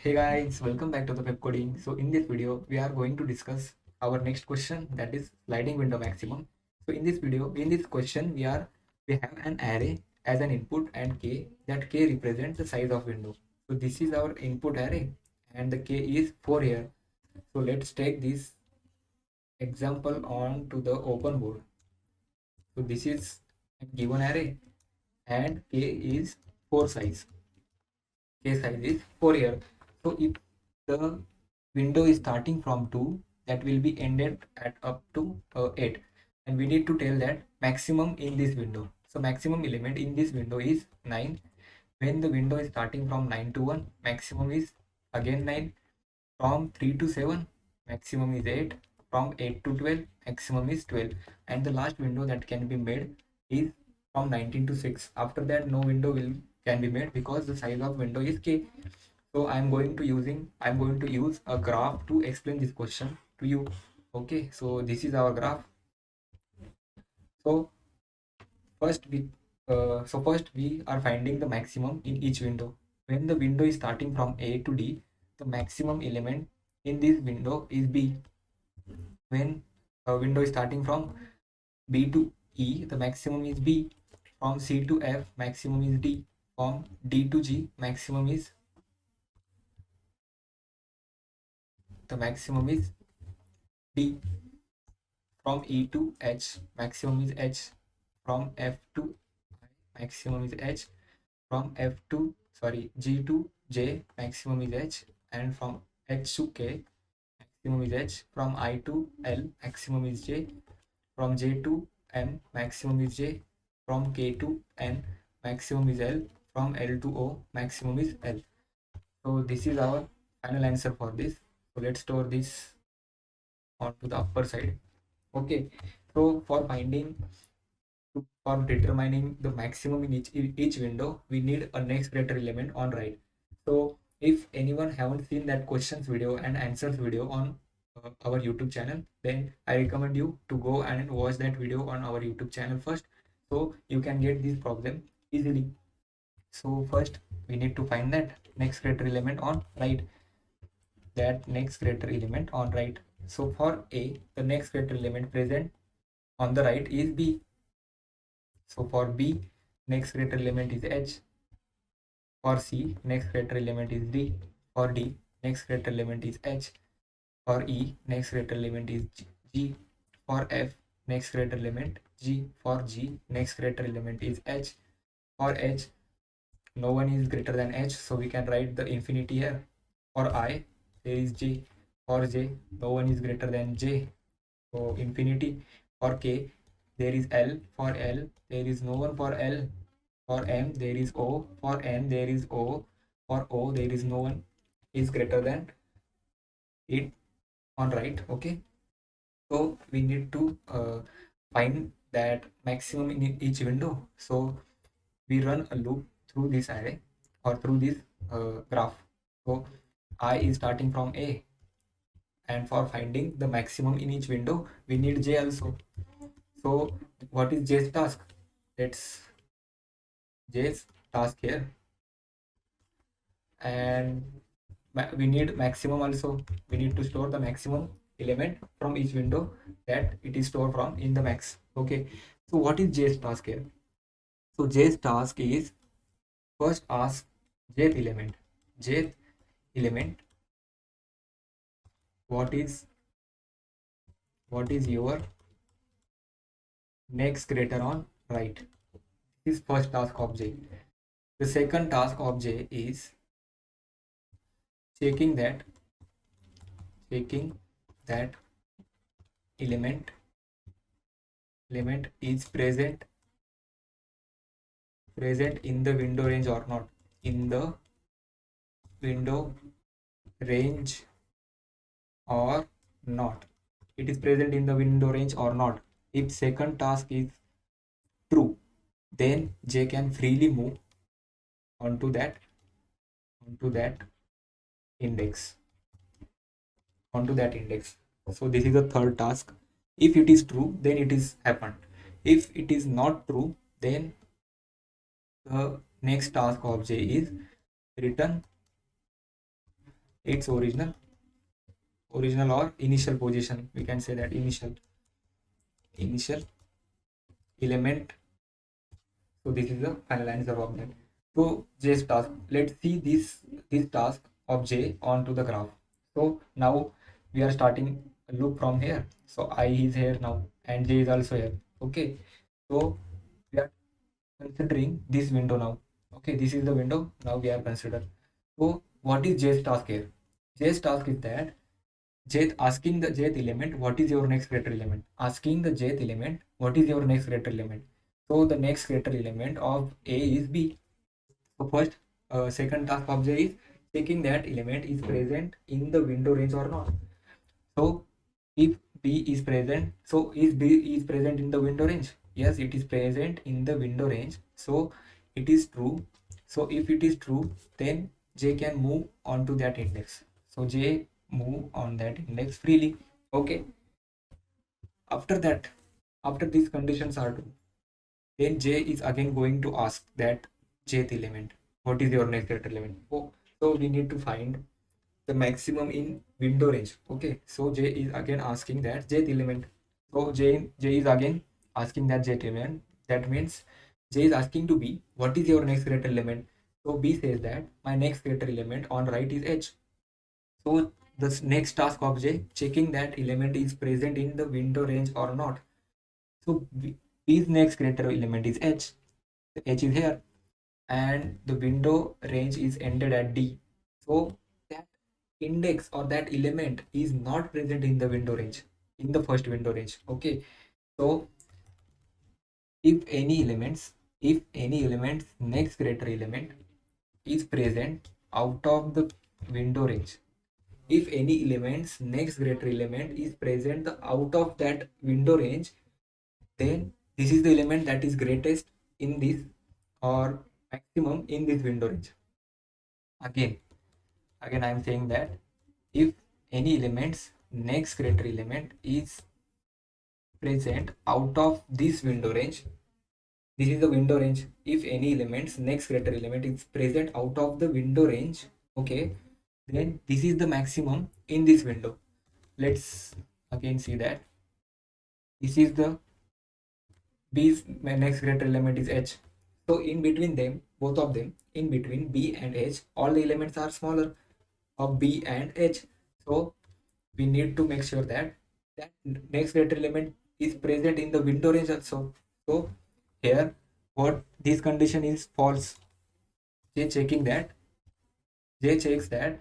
Hey guys, welcome back to the Pep Coding. So in this video, we are going to discuss our next question, that is sliding window maximum. So in this video, in this question, we have an array as an input and k, that k represents the size of window. So this is our input array and the k is 4 here. So let's take this example on to the open board. So this is a given array and k is 4 size. K size is 4 here. So if the window is starting from 2, that will be ended at up to 8, and we need to tell that maximum in this window. So maximum element in this window is 9. When the window is starting from 9 to 1, maximum is again 9. From 3 to 7, maximum is 8. From 8 to 12, maximum is 12. And the last window that can be made is from 19 to 6. After that, no window will can be made because the size of window is k. So I'm going to use a graph to explain this question to you. Okay, so this is our graph. So first we are finding the maximum in each window. When the window is starting from A to D, the maximum element in this window is B. When a window is starting from B to E, the maximum is B. From C to F, maximum is D. From D to G, the maximum is D. From E to H, maximum is H. From F to I, maximum is H. From G to J, maximum is H. And from H to K, maximum is H. From I to L, maximum is J. From J to M, maximum is J. From K to N, maximum is L. From L to O, maximum is L. So this is our final answer for this. So let's store this onto the upper side. Okay, so for determining the maximum in each window, we need a next greater element on right. So if anyone haven't seen that questions video and answers video on our YouTube channel, then I recommend you to go and watch that video on our YouTube channel first, so you can get this problem easily. So first we need to find that next greater element on right. So for A, the next greater element present on the right is B. So for B, next greater element is H. For C, next greater element is D. For D, next greater element is H. For E, next greater element is G. For F, next greater element G. For G, next greater element is H. For H, no one is greater than H, so we can write the infinity here. For I, there is J. For J, no one is greater than J, so infinity. For K, there is L. For L, there is no one for L. For M, there is O. For N, there is O. For O, there is no one is greater than it on right. Okay, so we need to find that maximum in each window. So we run a loop through this array or through this graph. So I is starting from A, and for finding the maximum in each window, we need J also. So what is J's task? Let's J's task here, and we need maximum also. We need to store the maximum element from each window that it is stored from in the max. Okay, so what is J's task here? So J's task is first ask jth element. Jth element, what is your next greater on right? This is first task of J. The second task of J is checking that element is present in the window range or not. In the window range or not. It is present in the window range or not. If second task is true, then J can freely move onto that index. So this is the third task. If it is true, then it is happened. If it is not true, then the next task of J is return its original or initial position. We can say that initial element. So this is the final answer of that. So J's task. Let's see this task of J onto the graph. So now we are starting a loop from here. So I is here now and J is also here. Okay. So we are considering this window now. Okay, this is the window now we are considered. So what is J's task here? J's task is that Jth asking the Jth element, what is your next greater element? Asking the Jth element, what is your next greater element? So the next greater element of A is B. So first, second task of J is checking that element is present in the window range or not. So if B is present, so is B is present in the window range? Yes, it is present in the window range. So it is true. So if it is true, then J can move on to that index. So J move on that index freely. Okay. After that, after these conditions are true, then J is again going to ask that Jth element, what is your next greater element? Oh, so we need to find the maximum in window range. Okay, so J is again asking that Jth element. So J is again asking that Jth element. That means J is asking to B, what is your next greater element? So B says that my next greater element on right is H. So the next task of J, checking that element is present in the window range or not. So B's next greater element is H. H is here and the window range is ended at D. So that index or that element is not present in the window range, in the first window range. Okay, so if any elements next greater element is present out of the window range, if any element's next greater element is present out of that window range, then this is the element that is greatest in this or maximum in this window range. Again I am saying that if any element's next greater element is present out of this window range, this is the window range. If any element's next greater element is present out of the window range, okay, then this is the maximum in this window. Let's again see that this is the B's next greater element is H. So in between them, both of them, in between B and H, all the elements are smaller of B and H. So we need to make sure that that next greater element is present in the window range also. So here what this condition is false. J checks that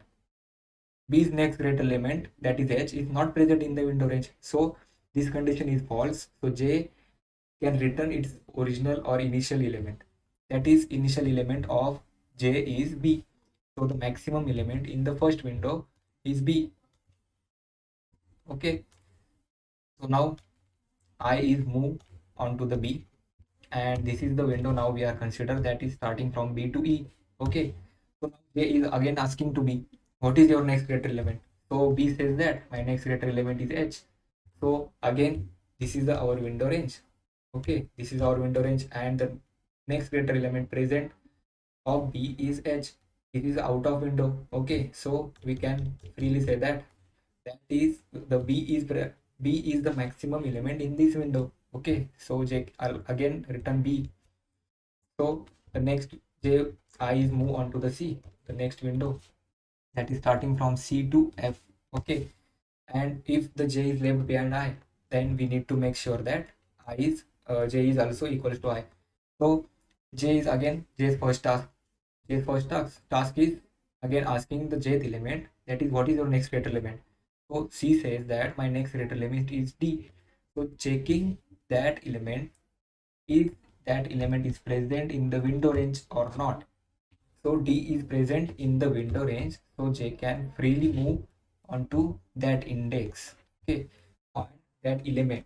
B's next greater element, that is H, is not present in the window range. So this condition is false. So J can return its original or initial element. That is, initial element of J is B. So the maximum element in the first window is B. Okay. So now I is moved onto the B, and this is the window now we are considered that is starting from B to E. Okay. So now J is again asking to B, what is your next greater element? So B says that my next greater element is H. So again, this is our window range. Okay, this is our window range and the next greater element present of B is H. It is out of window. Okay, so we can freely say that that is the B is the maximum element in this window. Okay, so I'll again return B. So the next J I is move on to the C, the next window that is starting from C to F. Okay, and if the J is left behind I, then we need to make sure that J is also equals to I. So J is again J's first task. J's first task is again asking the Jth element, that is what is your next greater element. So C says that my next greater element is D. So checking that element, if that element is present in the window range or not. So D is present in the window range, so J can freely move onto that index. Okay, on that element.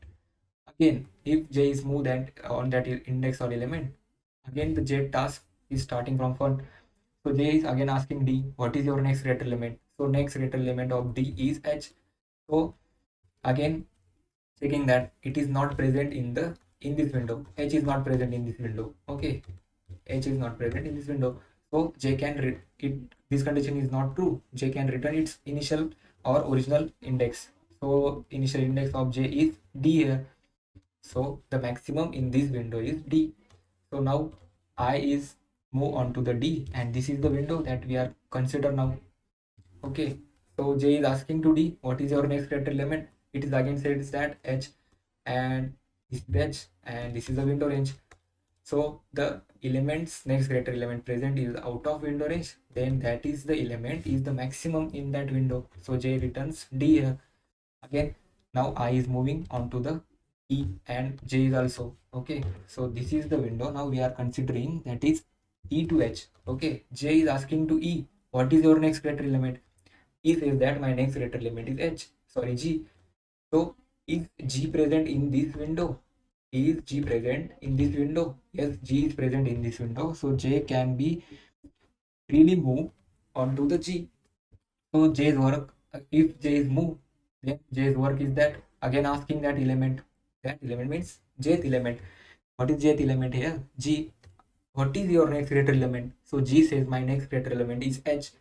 Again, if J is moved on that index or element, again the J task is starting from front. So J is again asking D, what is your next greater element? So next greater element of D is H. So again checking that it is not present in this window. H is not present in this window. Okay, H is not present in this window. So j can this condition is not true. J can return its initial or original index. So initial index of j is d here. So the maximum in this window is d. So now I is move on to the d, and this is the window that we are consider now. Okay, so j is asking to d, what is your next greater element? It is again says that h, and this is h, and this is the window range. So the element's next greater element present is out of window range, then that is the element is the maximum in that window. So j returns d here. Again, now I is moving on to the e, and j is also. Okay, so this is the window. Now we are considering that is e to h. Okay, j is asking to e, what is your next greater element? E says that my next greater element is h, sorry, g. So is g present in this window? Is g present in this window? Yes, g is present in this window. So j can be freely moved onto the g. So j's work, if j is moved, then j's work is that again asking that element. That element means jth element. What is jth element here? G. What is your next greater element? So g says my next greater element is h.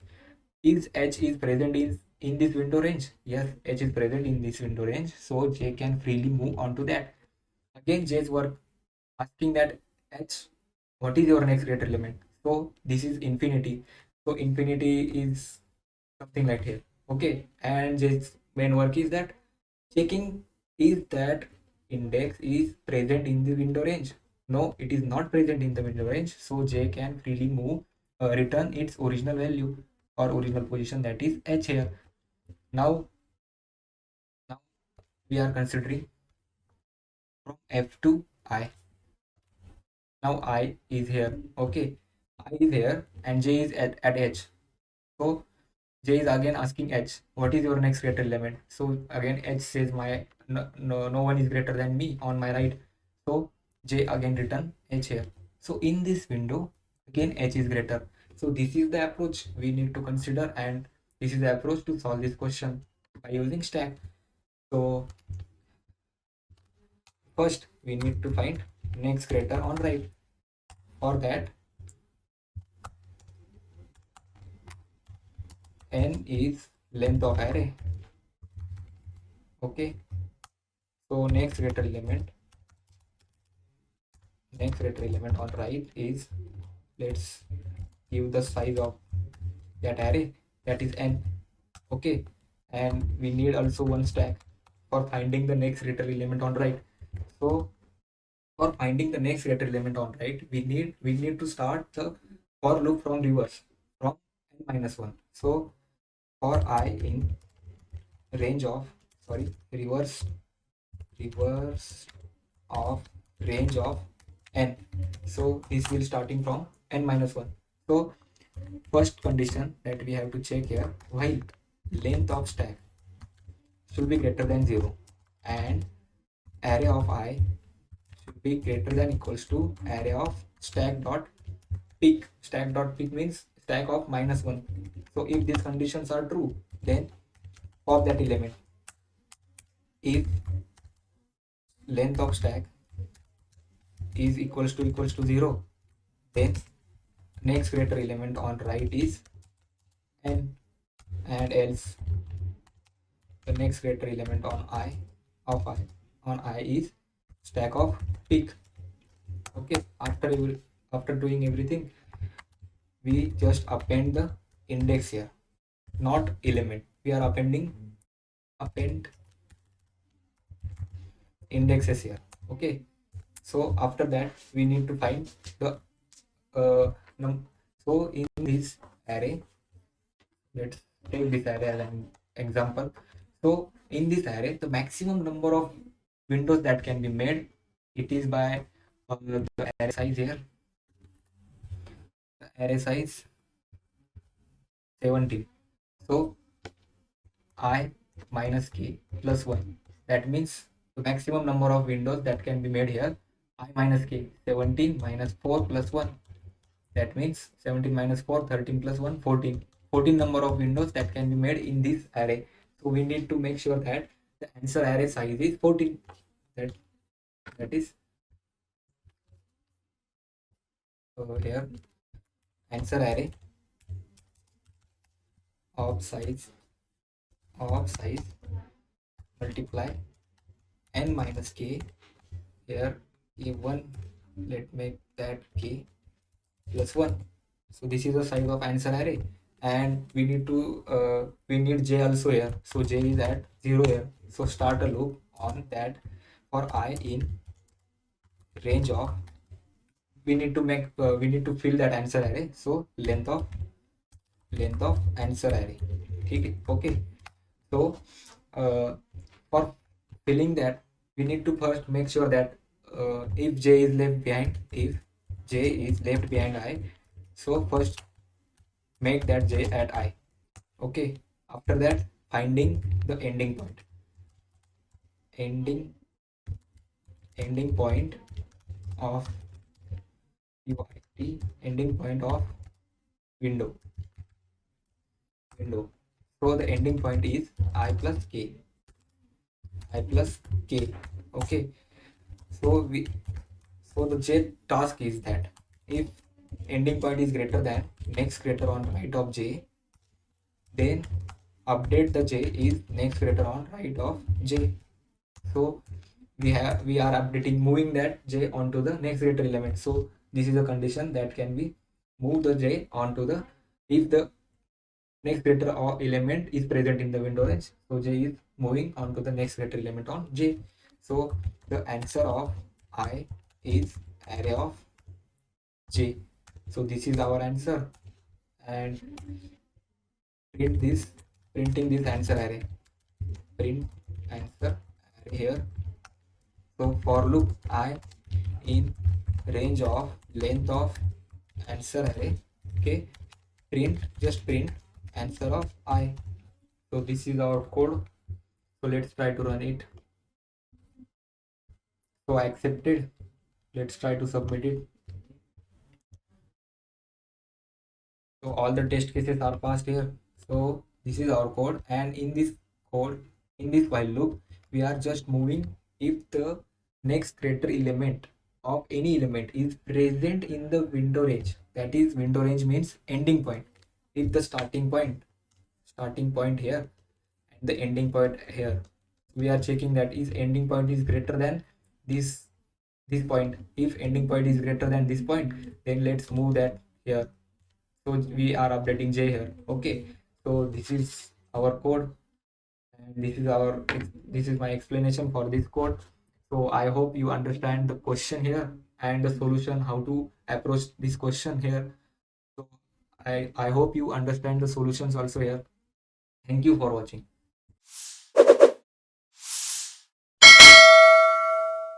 Is h is present in this window range? Yes, h is present in this window range. So j can freely move onto that. Again, j's work asking that h, what is your next greater element? So this is infinity. So infinity is something like here. Okay, and j's main work is that checking is that index is present in the window range. No, it is not present in the window range. So j can freely move, return its original value or original position, that is h here. Now we are considering from f to I. Now I is here. Okay, I is here and j is at h. So j is again asking h, what is your next greater element? So again h says my no one is greater than me on my right. So j again return h here. So in this window again h is greater. So this is the approach we need to consider, and this is the approach to solve this question by using stack. So first we need to find next greater on right. For that, n is length of array. Okay, so next greater element on right is, let's give the size of that array, that is n. Okay, and we need also one stack for finding the next greater element on right. So for finding the next greater element on right, we need to start the for loop from reverse, from n minus 1. So for I in range of, sorry, reverse of range of n. So this will starting from n minus 1. So first condition that we have to check here, while length of stack should be greater than 0 and array of I should be greater than equals to array of stack dot pick. Stack dot pick means stack of minus 1. So if these conditions are true, then for that element, if length of stack is equals to 0, then next greater element on right is n, and else the next greater element on I is stack of pick. Okay, after doing everything, we just append the index here, not element. We are append indexes here. Okay, so after that we need to find the so in this array, let's take this array as an example. So in this array, the maximum number of windows that can be made, it is by the array size here. The array size 17. So I minus k plus 1. That means the maximum number of windows that can be made here, I minus k, 17 minus 4 plus 1. That means 17 minus 4, 13 plus 1, 14. 14 number of windows that can be made in this array. So we need to make sure that the answer array size is 14. That is here answer array of size multiply n minus k. Here k1, let make that k plus 1. So this is the size of answer array, and we need j also here. So j is at 0 here. So start a loop on that for I in range of, we need to fill that answer array. So length of answer array. Okay. So for filling that, we need to first make sure that if j is left behind, I, so first make that j at I. Okay. After that, finding the ending point, ending point of ending point of window. So the ending point is I plus k. Okay. So the j task is that if ending point is greater than next greater on right of j, then update the j is next greater on right of j. So we are updating, moving that j onto the next greater element. So this is a condition that can be move the j onto the, if the next greater element is present in the window range. So j is moving onto the next greater element on j. So the answer of I is array of j. So this is our answer, and printing this answer array. Print answer array here. So for loop I in range of length of answer array. Okay. Just print answer of I. So this is our code. So let's try to run it. So I accepted. Let's try to submit it. So all the test cases are passed here. So this is our code, and in this while loop, we are just moving if the next greater element of any element is present in the window range. That is, window range means ending point. If the starting point here and the ending point here, we are checking that is ending point is greater than this point. If ending point is greater than this point, then let's move that here. So we are updating j here. Okay. So this is our code, and this is my explanation for this code. So I hope you understand the question here and the solution, how to approach this question here. So I hope you understand the solutions also here. Thank you for watching.